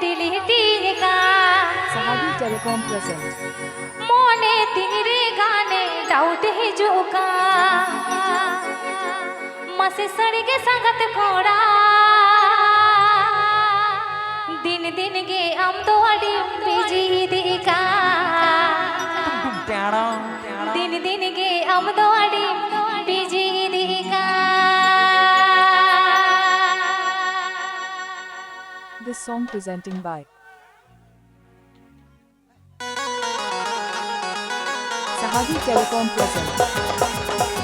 ডিলিটিকা Sahabi Telecom present. মনে তিরে গানে doubt হিজুকা মাসে সড়গে संगत खोड़ा दिन दिन गे हम तो अड़ी बिजी दिका दिन दिन गे हम तो अड़ी बिजी दिका This song presenting by Sahabi Telecom present.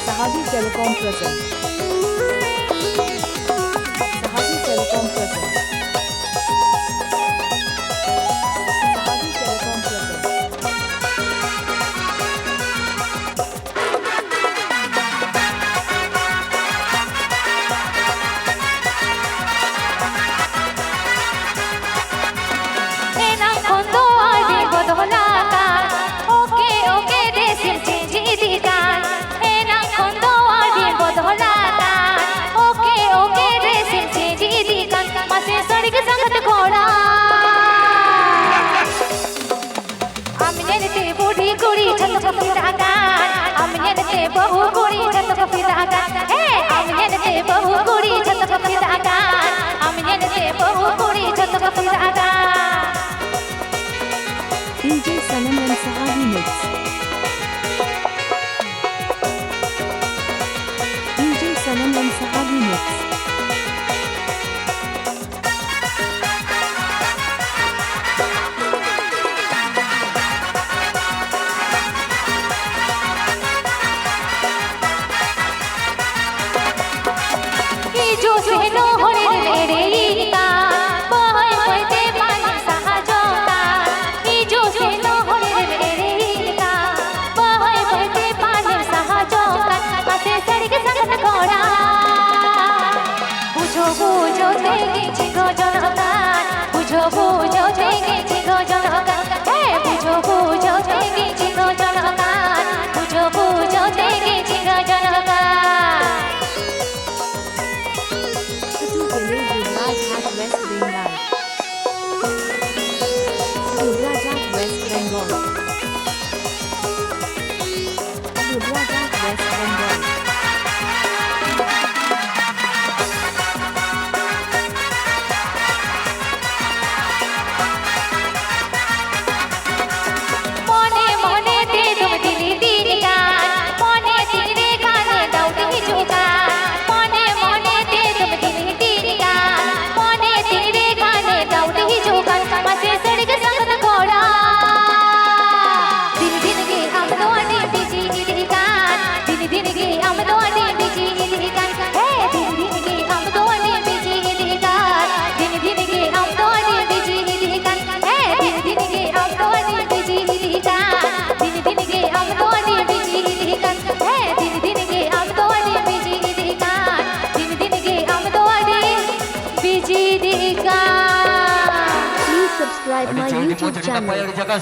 Sahabi Telecom present. Sahabi Telecom present. Sahabi Telecom present. बहु कुड़ी छत को फिदागा हे आमिने ते बहु कुड़ी छत को फिदागा आमिने ते बहु कुड़ी छत को फिदागा DJ Sanam and Sahabi mix. DJ Sanam and Sahabi mix. जो सुनो होरे मेरेका बहय होते पानी सहाजोका ई जो सुनो होरे मेरेका बहय होते पानी सहाजोका पासे सड़क संगत खोड़ा बुझो बुझो देगे छिगो जनका बुझो बुझो देगे छिगो जनका हे बुझो बुझो देगे छिगो जनका बुझो बुझो देगे छिगो जनका West Bengal. Gujarat West Bengal. Gujarat West Bengal. मोने मोने ते तुम दिली दिल गान मोने तेरे गाने दाऊद ही जोगा मोने मोने ते तुम दिली दिल गान मोने तेरे गाने दाऊद ही जोगा मसे सड़क संगत खोड़ा दिन दिन के हम तो अड़ी बिजी दिल गान दिन दिन के हम तो अड़ी बिजी दिल गान हे दिन दिन के हम तो अड़ी बिजी दिल गान दिन दिन के हम तो अड़ी बिजी दिल गान हे दिन दिन के हम तो अड़ी बिजी दिल गान दिन दिन के हम तो अड़ी बिजी दिल गान हे दिन दिन के हम तो अड़ी बिजी दिल गान दिन दिन के हम तो अड़ी बिजी दिल गान Please subscribe my YouTube channel.